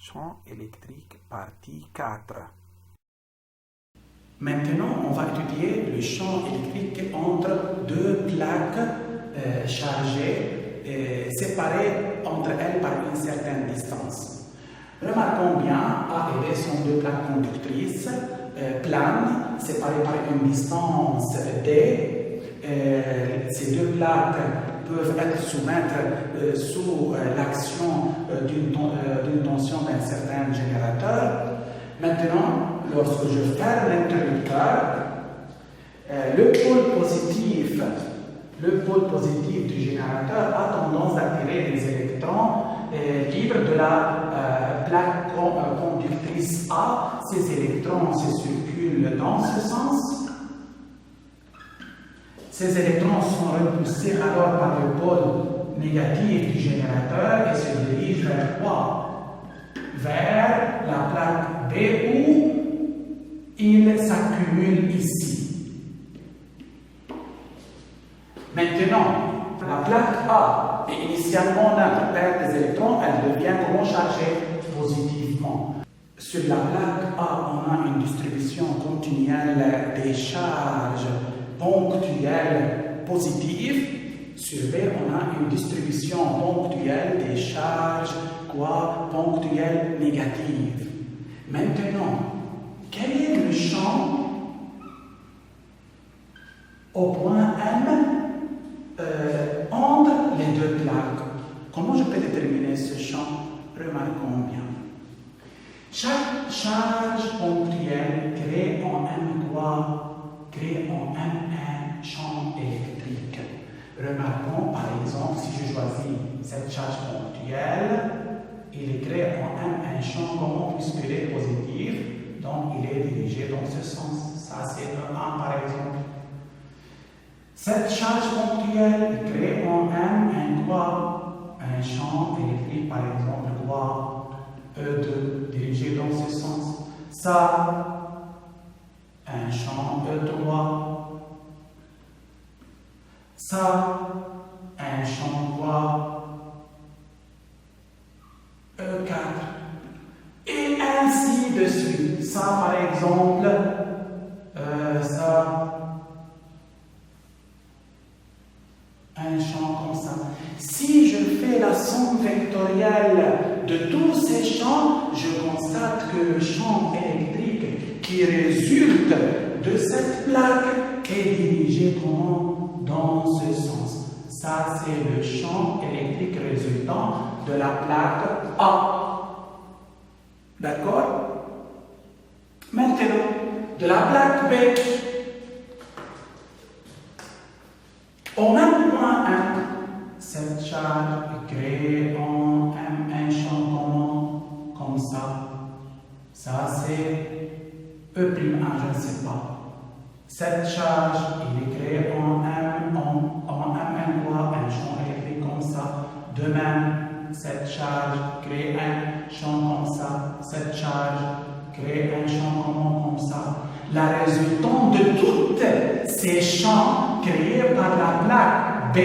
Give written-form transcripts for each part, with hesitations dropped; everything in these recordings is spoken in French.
Champ électrique, partie 4. Maintenant, on va étudier le champ électrique entre deux plaques chargées, séparées entre elles par une certaine distance. Remarquons bien, A et B sont deux plaques conductrices, planes, séparées par une distance D. Ces deux plaques peuvent être soumettre sous l'action d'une tension d'un certain générateur. Maintenant, lorsque je ferme l'interrupteur, le pôle positif du générateur a tendance à attirer les électrons libres de la plaque conductrice A. Ces électrons se circulent dans ce sens. Ces électrons sont repoussés alors par le pôle négatif du générateur et se dirigent vers quoi? Vers la plaque B où ils s'accumulent ici. Maintenant, la plaque A est initialement neutre, perd des électrons, elle devient comment chargée positivement. Sur la plaque A, on a une distribution continuelle des charges ponctuelles positives. Sur B, on a une distribution ponctuelle des charges ponctuelles négatives. Maintenant, quel est le champ au point M entre les deux plaques? Comment je peux déterminer ce champ? Remarquons bien. Chaque charge ponctuelle crée en M quoi? Crée en M un champ électrique. Remarquons par exemple, si je choisis cette charge ponctuelle, il crée en M un champ comment, puisqu'il est positif, donc il est dirigé dans ce sens. Ça c'est E1 par exemple. Cette charge ponctuelle crée en M un quoi? Un champ électrique par exemple quoi? E2 dirigé dans ce sens. Ça, un champ E3. Ça, un champ quoi? E4. Et ainsi de suite. Ça, par exemple, ça, un champ comme ça. Si je fais la somme vectorielle de tous ces champs, je constate que le champ électrique qui résulte de cette plaque est dirigé comment? Dans ce sens. Ça, c'est le champ électrique résultant de la plaque A. D'accord? Maintenant, de la plaque B, au même point M, cette charge est créée en M un champ comment? Comme ça. Ça, c'est E'1, je ne sais pas. Cette charge, il est créé en M, M1 quoi? Un champ électrique comme ça. De même, cette charge crée un champ comme ça. Cette charge crée un champ comme ça. La résultante de tous ces champs créés par la plaque B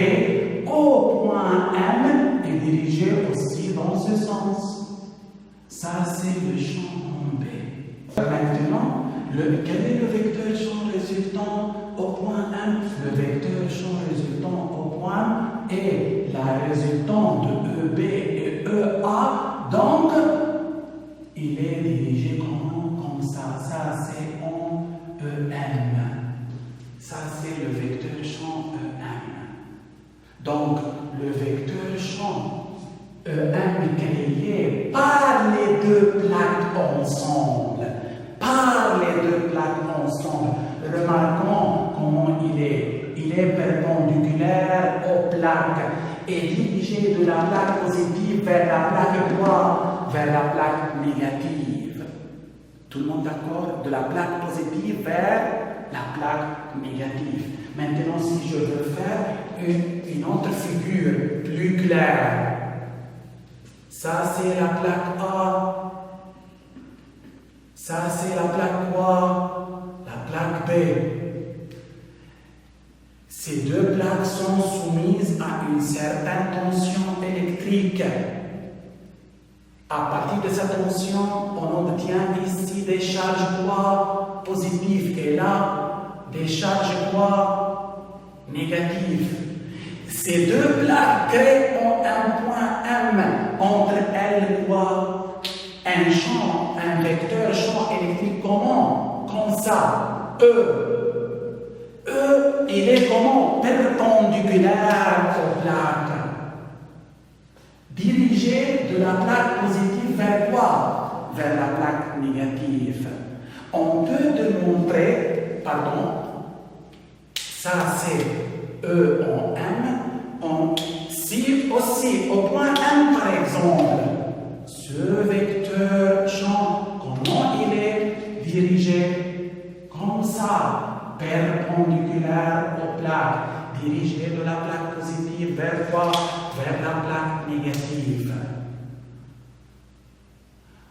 au point M est dirigée aussi dans ce sens. Ça, c'est le champ en B. Maintenant, quel est le vecteur champ résultant au point M? Le vecteur champ résultant au point est la résultante de EB et EA. Donc, il est dirigé comme ça. Ça, c'est en EM. Ça, c'est le vecteur champ EM. Donc, le vecteur champ EM créé par les deux plaques ensemble. Par les deux plaques ensemble. Remarquons comment il est. Il est perpendiculaire aux plaques et dirigé de la plaque positive vers la plaque quoi? Vers la plaque négative. Tout le monde d'accord? De la plaque positive vers la plaque négative. Maintenant, si je veux faire une autre figure plus claire, ça c'est la plaque A. Ça, c'est la plaque quoi? La plaque B. Ces deux plaques sont soumises à une certaine tension électrique. À partir de cette tension, on obtient ici des charges quoi positives et là, des charges quoi négatives. Ces deux plaques créent un point M entre elles quoi un champ, un vecteur champ électrique comment? Comme ça, E. E, il est comment? Perpendiculaire aux plaques. Dirigé de la plaque positive vers quoi? Vers la plaque négative. On peut démontrer, ça c'est E en M, si aussi au point M par exemple, ce vecteur champ, comment il est dirigé? Comme ça, perpendiculaire aux plaques, dirigé de la plaque positive vers quoi? Vers la plaque négative.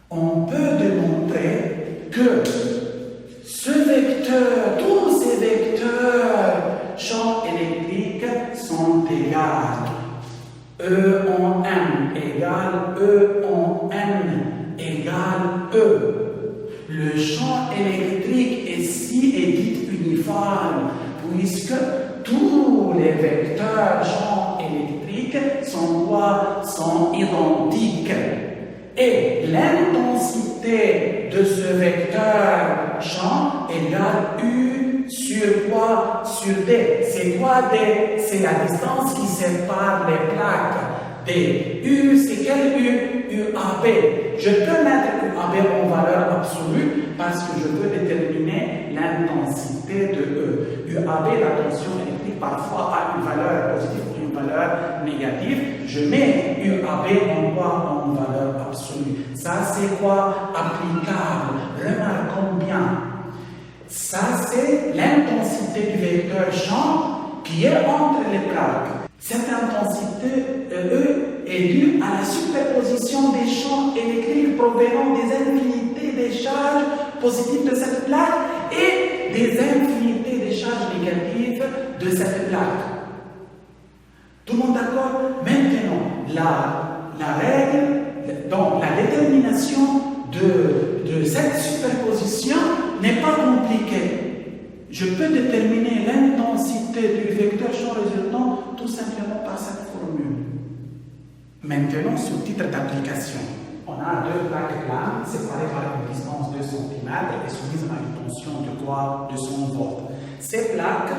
On peut démontrer que ce vecteur, tous ces vecteurs champs électriques sont égaux. E en M égale E en N égale E. Le champ électrique ici est dit uniforme, puisque tous les vecteurs champs électriques sont quoi? Sont identiques. Et l'intensité de ce vecteur champ égale U sur quoi? Sur D. C'est quoi D? C'est la distance qui sépare les plaques. D. U, c'est quel U? UAB. Je peux mettre UAB en valeur absolue parce que je veux déterminer l'intensité de E. UAB, la tension électrique, parfois a une valeur positive ou une valeur négative. Je mets UAB en quoi? En valeur absolue. Ça, c'est quoi? Applicable. Remarquons bien. Ça, c'est l'intensité du vecteur champ qui est entre les plaques. Cette intensité E est due à la superposition des champs électriques provenant des infinités des charges positives de cette plaque et des infinités des charges négatives de cette plaque. Tout le monde d'accord? Maintenant, la règle, donc la détermination de cette superposition n'est pas compliquée. Je peux déterminer l'intensité du vecteur champ résultant tout simplement par cette formule. Maintenant, sur titre d'application, on a deux plaques planes séparées par une distance de 2 cm et soumises à une tension de quoi? De 100 volts. Ces plaques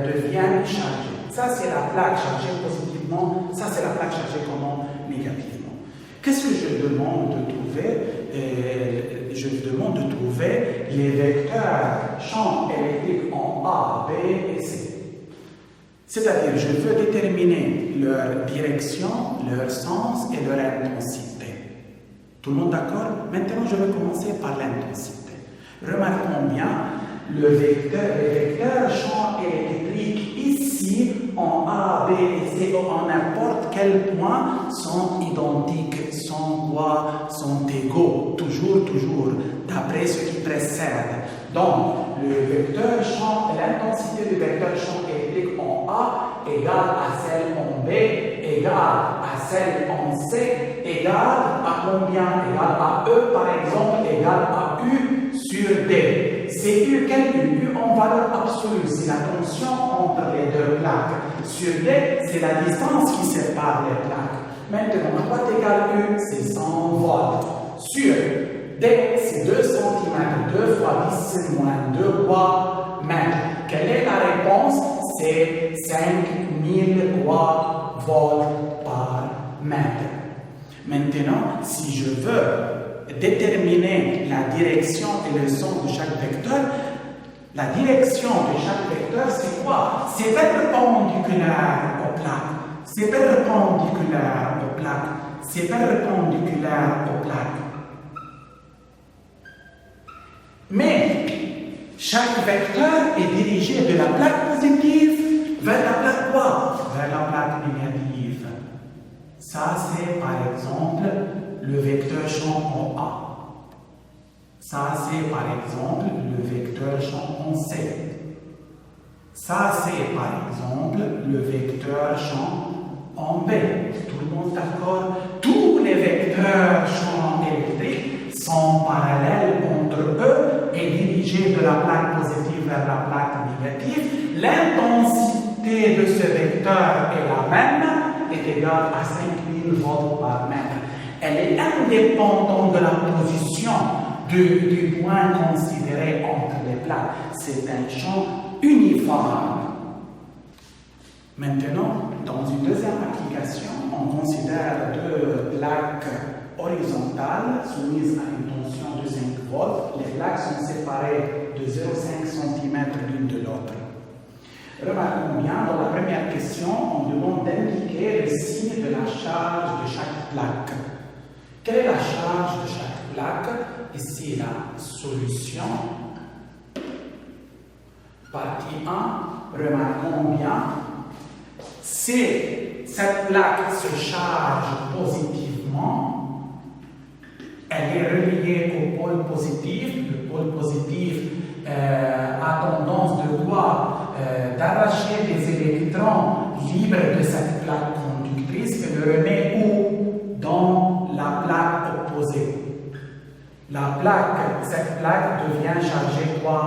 deviennent chargées. Ça, c'est la plaque chargée positivement. Ça, c'est la plaque chargée comment? Négativement. Qu'est-ce que je demande de trouver? Je demande de trouver les vecteurs champs électriques en A, B et C. C'est-à-dire, je veux déterminer leur direction, leur sens et leur intensité. Tout le monde d'accord? Maintenant, je vais commencer par l'intensité. Remarquons bien, les vecteurs champs électriques ici, en A, B et C, en n'importe quel point, sont identiques, sont quoi? Sont égaux, toujours, d'après ce qui précède. Donc, le vecteur champ, l'intensité du vecteur champ électrique en A égale à celle en B, égale à celle en C, égale à combien? Égale à E, par exemple, égale à U sur D. C'est U, quel U? U en valeur absolue, c'est la tension entre les deux plaques. Sur D, c'est la distance qui sépare les plaques. Maintenant, quoi égale U? C'est 100 volts. Sur D, c'est 2 cm, 2 fois 10 moins 2 quoi? Mètres. Quelle est la réponse? C'est 5000 volts par mètre. Maintenant, si je veux déterminer la direction et le sens de chaque vecteur, la direction de chaque vecteur, c'est quoi? C'est perpendiculaire aux plaques. C'est perpendiculaire aux plaques. C'est perpendiculaire aux plaques. Mais chaque vecteur est dirigé de la plaque positive vers la plaque quoi? Vers la plaque négative. Ça, c'est par exemple le vecteur champ en A. Ça, c'est par exemple le vecteur champ en C. Ça, c'est par exemple le vecteur champ en B. Tout le monde d'accord? Tous les vecteurs champ vers la plaque négative, l'intensité de ce vecteur est la même, est égale à 5000 volts par mètre. Elle est indépendante de la position du point considéré entre les plaques. C'est un champ uniforme. Maintenant, dans une deuxième application, on considère deux plaques horizontales soumises à une tension de 5 volts. Les plaques sont séparées de 0,5 cm l'une de l'autre. Remarquons bien, dans la première question, on demande d'indiquer le signe de la charge de chaque plaque. Quelle est la charge de chaque plaque? Ici, la solution. Partie 1, remarquons bien, si cette plaque se charge positivement, elle est reliée au pôle positif. Le pôle positif a tendance de quoi d'arracher des électrons libres de cette plaque conductrice et le remet où? Dans la plaque opposée. Cette plaque devient chargée quoi?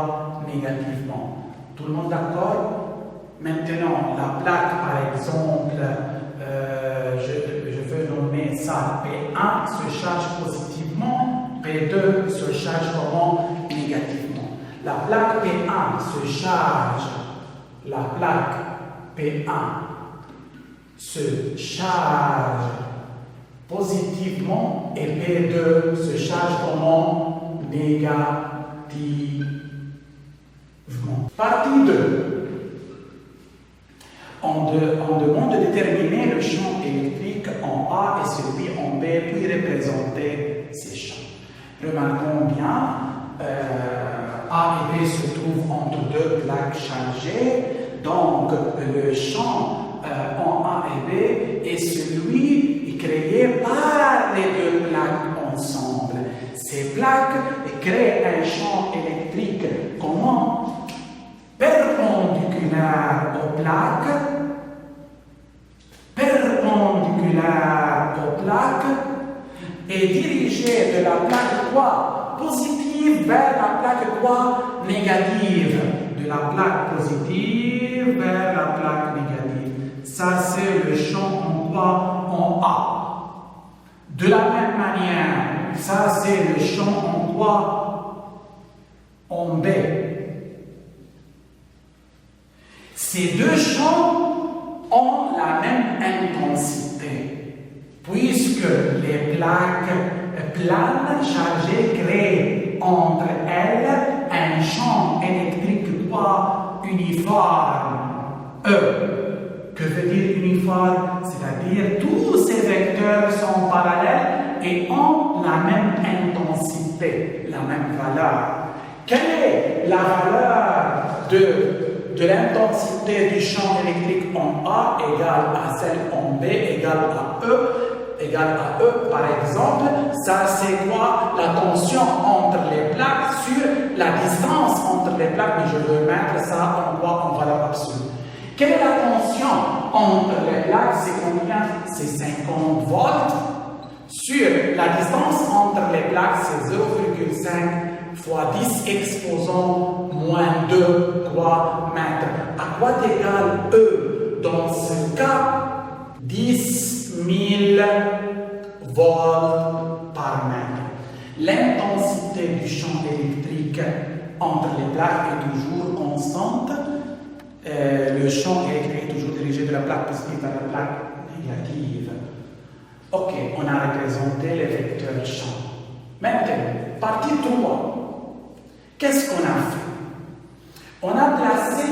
Négativement. Tout le monde d'accord? Maintenant, la plaque, par exemple, je veux nommer ça P1, se charge positivement, P2 se charge comment? Négativement. La plaque P1 se charge, positivement et P2 se charge comment? Négativement. Partie 2. On demande de déterminer le champ électrique en A et celui en B, puis représenter ces champs. Remarquons bien, A et B se trouvent entre deux plaques chargées, donc le champ en A et B est celui créé par les deux plaques ensemble. Ces plaques créent un champ électrique comment? Perpendiculaire aux plaques, et dirigé de la plaque quoi? Positive vers la plaque quoi? Négative. De la plaque positive vers la plaque négative. Ça, c'est le champ en quoi? En A. De la même manière, ça, c'est le champ en quoi? En B. Ces deux champs ont la même intensité, puisque les plaques planes chargées créent entre elles un champ électrique quoi? Uniforme. Que veut dire uniforme? C'est-à-dire tous ces vecteurs sont parallèles et ont la même intensité, la même valeur. Quelle est la valeur de l'intensité du champ électrique en A égale à celle en B égale à E, par exemple, ça c'est quoi? La tension entre les plaques sur la distance entre les plaques, mais je veux mettre ça en quoi? En valeur absolue. Quelle est la tension entre les plaques? C'est combien? C'est 50 volts. Sur la distance entre les plaques, c'est 0,5 fois 10 exposant moins 2 quoi mètres. À quoi égale E? Dans ce cas, 10 000 volts par mètre. L'intensité du champ électrique entre les plaques est toujours constante. Le champ électrique est toujours dirigé de la plaque positive vers la plaque négative. Ok, on a représenté les vecteurs champ. Maintenant, partie 3. Qu'est-ce qu'on a fait? On a placé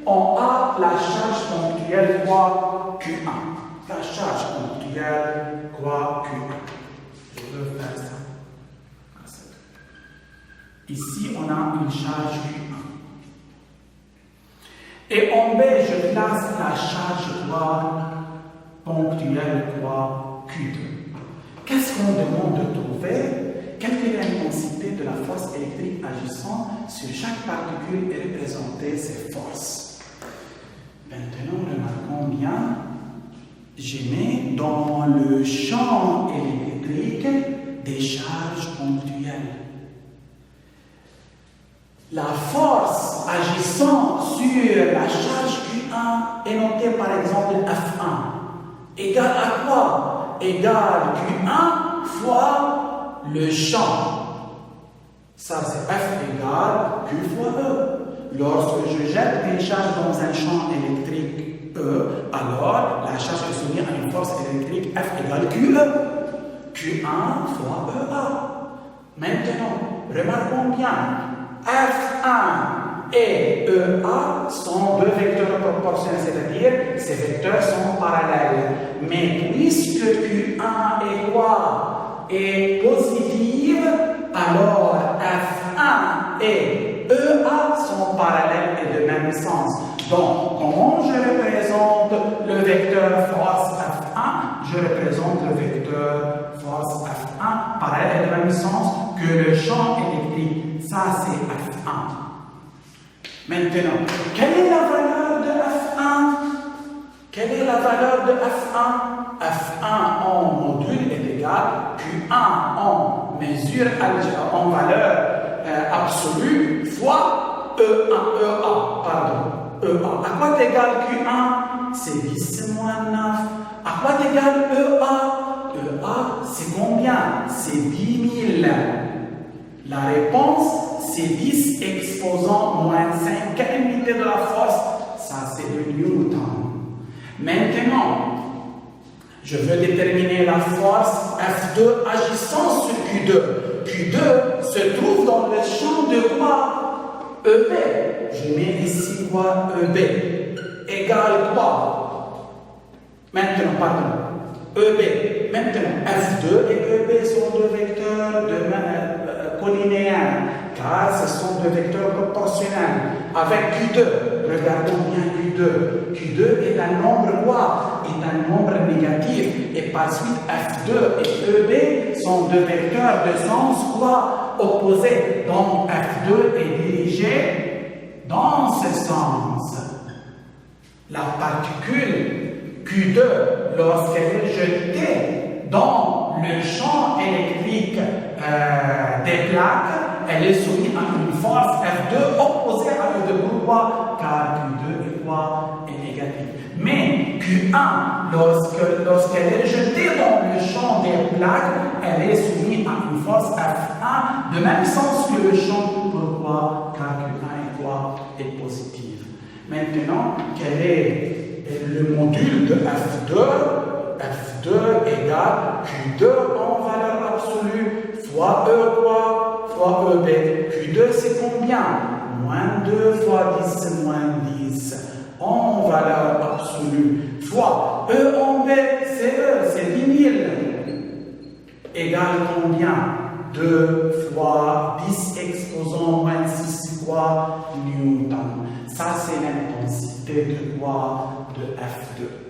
en A la charge ponctuelle quoi? Q1. La charge ponctuelle quoi? Q1. Je veux faire ça. Ici, on a une charge Q1. Et en B, je place la charge quoi? Ponctuelle quoi? Q2. Qu'est-ce qu'on demande de trouver? Quelle est l'intensité de la force électrique agissant sur chaque particule et représenter ces forces? Maintenant, remarquons bien, je mets dans le champ électrique des charges ponctuelles. La force force agissant sur la charge Q1 est notée par exemple F1 égale à quoi? Égale Q1 fois le champ. Ça, c'est F égale Q fois E. Lorsque je jette une charge dans un champ électrique E, alors la charge est soumise à une force électrique F égale QE. Q1 fois EA. Maintenant, remarquons bien, F1 et EA sont deux vecteurs proportionnels, c'est-à-dire ces vecteurs sont parallèles. Mais puisque Q1 est quoi? Est positive, alors F1 et EA sont parallèles et de même sens. Donc, comment je représente le vecteur force F1? Je représente le vecteur force F1 parallèle et de même sens que le champ électrique. Ça, c'est F1. Maintenant, quelle est la valeur de F1? Quelle est la valeur de F1? F1 en module est égal Q1 en mesure en valeur absolue fois EA, pardon. EA. À quoi t'égale Q1? C'est 10 moins 9. À quoi t'égale EA? EA, c'est combien? C'est 10 000. La réponse, c'est 10 exposant moins 5. Quelle unité de la force? Ça, c'est le Newton. Maintenant, je veux déterminer la force F2 agissant sur Q2. Q2 se trouve dans le champ de quoi? EB. Je mets ici quoi? EB. Égale quoi? Maintenant, pardon. EB. Maintenant, F2 et EB sont deux vecteurs collinéens, car ce sont deux vecteurs proportionnels. Avec Q2, regardons bien Q2. Q2 est un nombre quoi? Est un nombre négatif. Et par suite, F2 et EB sont deux vecteurs de sens quoi? Opposé. Donc, F2 est dirigé dans ce sens. La particule Q2, lorsqu'elle est jetée dans le champ électrique des plaques, elle est soumise à une force F2 opposée à E2. Pourquoi? Car Q2 est quoi? Est négatif. Mais Q1, lorsqu'elle est jetée dans le champ des plaques, elle est soumise à une force F1 de même sens que le champ. Pourquoi? Car Q1 est quoi? Est positif. Maintenant, quel est le module de F2? F2 égale Q2 en valeur absolue fois E quoi? Fois EB. Q2 c'est combien? Moins 2 fois 10 moins 10 en valeur absolue fois E en B, c'est E, c'est 10 000. Égale combien? 2 fois 10 exposant moins 6 quoi? Newton. Ça c'est l'intensité de quoi? De F2.